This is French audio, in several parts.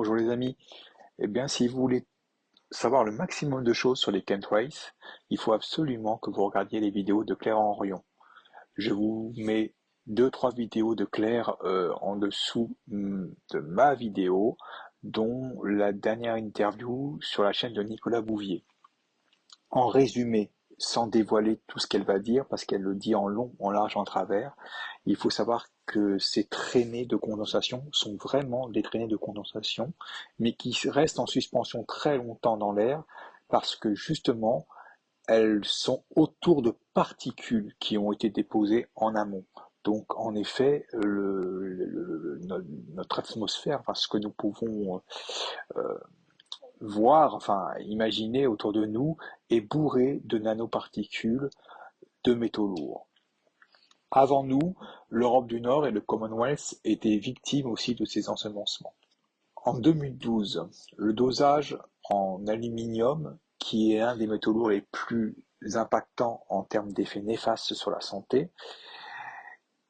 Bonjour les amis. Eh bien, si vous voulez savoir le maximum de choses sur les chemtrails, il faut absolument que vous regardiez les vidéos de Claire Henrion. Je vous mets deux, trois vidéos de Claire en dessous de ma vidéo, dont la dernière interview sur la chaîne de Nicolas Bouvier. En résumé, sans dévoiler tout ce qu'elle va dire, parce qu'elle le dit en long, en large, en travers, il faut savoir que ces traînées de condensation sont vraiment des traînées de condensation, mais qui restent en suspension très longtemps dans l'air, parce que justement, elles sont autour de particules qui ont été déposées en amont. Donc, en effet, notre atmosphère, enfin, ce que nous pouvons voir, enfin, imaginer autour de nous, est bourré de nanoparticules de métaux lourds. Avant nous, l'Europe du Nord et le Commonwealth étaient victimes aussi de ces ensemencements. En 2012, le dosage en aluminium, qui est un des métaux lourds les plus impactants en termes d'effets néfastes sur la santé,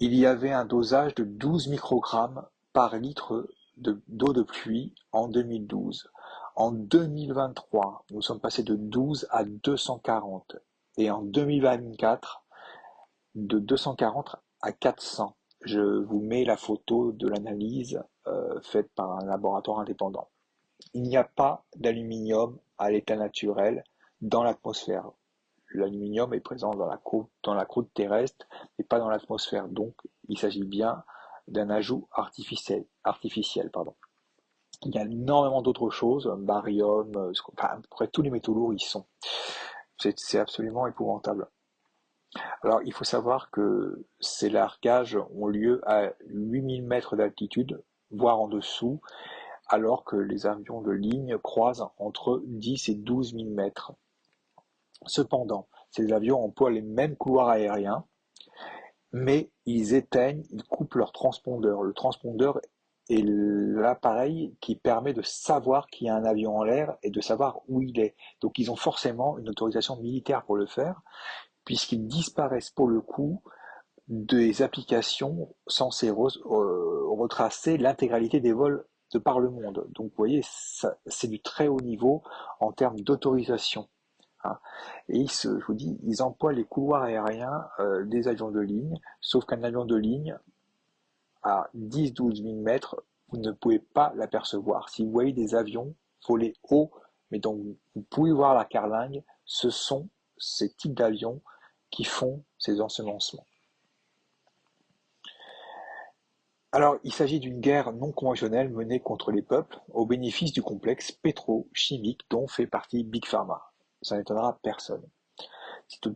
il y avait un dosage de 12 microgrammes par litre d'eau de pluie en 2012. En 2023, nous sommes passés de 12 à 240 et en 2024, de 240 à 400. Je vous mets la photo de l'analyse faite par un laboratoire indépendant. Il n'y a pas d'aluminium à l'état naturel dans l'atmosphère. L'aluminium est présent dans la croûte terrestre, mais pas dans l'atmosphère. Donc, il s'agit bien d'un ajout artificiel, pardon. Il y a énormément d'autres choses, barium, enfin, à peu près tous les métaux lourds y sont. C'est absolument épouvantable. Alors, il faut savoir que ces largages ont lieu à 8000 mètres d'altitude, voire en dessous, alors que les avions de ligne croisent entre 10 et 12 000 mètres. Cependant, ces avions emploient les mêmes couloirs aériens, mais ils coupent leur transpondeur. Le transpondeur est l'appareil qui permet de savoir qu'il y a un avion en l'air et de savoir où il est. Donc ils ont forcément une autorisation militaire pour le faire, puisqu'ils disparaissent pour le coup des applications censées retracer l'intégralité des vols de par le monde. Donc vous voyez, c'est du très haut niveau en termes d'autorisation. Hein. Et je vous dis, ils emploient les couloirs aériens des avions de ligne, sauf qu'un avion de ligne à 10-12 000 mètres, vous ne pouvez pas l'apercevoir. Si vous voyez des avions voler haut, mais dont vous pouvez voir la carlingue, ce sont ces types d'avions qui font ces ensemencements. Alors, il s'agit d'une guerre non conventionnelle menée contre les peuples au bénéfice du complexe pétrochimique dont fait partie Big Pharma. Ça n'étonnera personne.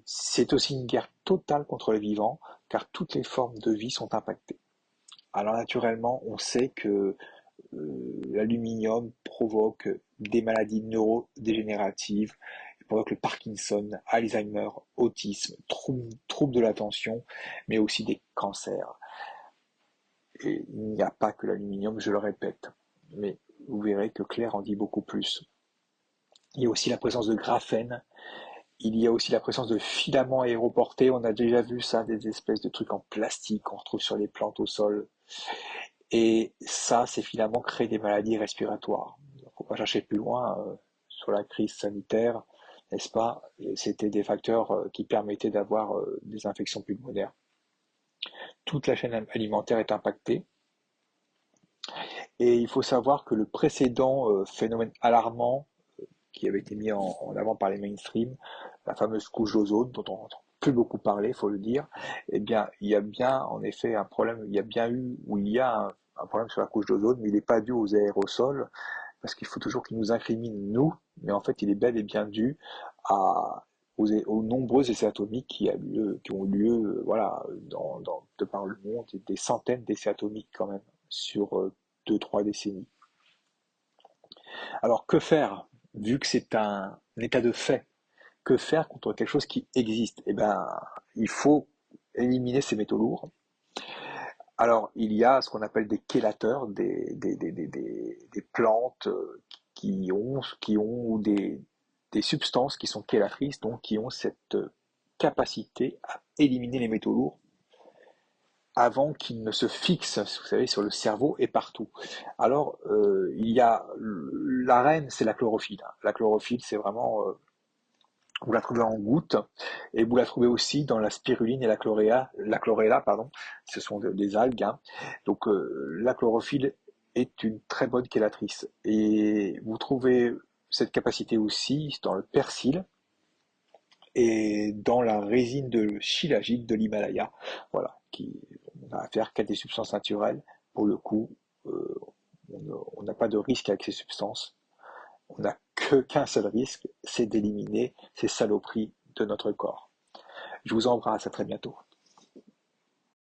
C'est aussi une guerre totale contre les vivants, car toutes les formes de vie sont impactées. Alors naturellement, on sait que l'aluminium provoque des maladies neurodégénératives, il provoque le Parkinson, Alzheimer, autisme, troubles de l'attention, mais aussi des cancers. Et il n'y a pas que l'aluminium, je le répète, mais vous verrez que Claire en dit beaucoup plus. Il y a aussi la présence de graphène, il y a aussi la présence de filaments aéroportés, on a déjà vu ça, des espèces de trucs en plastique qu'on retrouve sur les plantes au sol. Et ça, ces filaments créent des maladies respiratoires. Il ne faut pas chercher plus loin sur la crise sanitaire, n'est-ce pas? C'était des facteurs qui permettaient d'avoir des infections pulmonaires. Toute la chaîne alimentaire est impactée. Et il faut savoir que le précédent phénomène alarmant qui avait été mis en avant par les mainstream, la fameuse couche d'ozone dont on n'entend plus beaucoup parler, il faut le dire, eh bien, il y a bien en effet un problème, il y a bien eu, ou il y a un problème sur la couche d'ozone, mais il n'est pas dû aux aérosols, parce qu'il faut toujours qu'ils nous incriminent, nous, mais en fait, il est bel et bien dû aux nombreux essais atomiques qui ont lieu voilà, de par le monde, des centaines d'essais atomiques quand même, sur 2-3 décennies. Alors que faire, vu que c'est un état de fait? Que faire contre quelque chose qui existe? Eh ben, il faut éliminer ces métaux lourds. Alors, il y a ce qu'on appelle des chélateurs, des plantes qui ont des substances qui sont chélatrices, donc qui ont cette capacité à éliminer les métaux lourds. avant qu'il ne se fixe, vous savez, sur le cerveau et partout. Alors, il y a la reine, c'est la chlorophylle, hein. La chlorophylle, c'est vraiment, vous la trouvez en gouttes et vous la trouvez aussi dans la spiruline et la chlorella, pardon. Ce sont des algues, hein. Donc, la chlorophylle est une très bonne chélatrice. Et vous trouvez cette capacité aussi dans le persil et dans la résine de shilajit de l'Himalaya. Voilà, qui on a affaire qu'à des substances naturelles. Pour le coup, euh, on n'a pas de risque avec ces substances. On n'a qu'un seul risque, c'est d'éliminer ces saloperies de notre corps. Je vous embrasse, à très bientôt.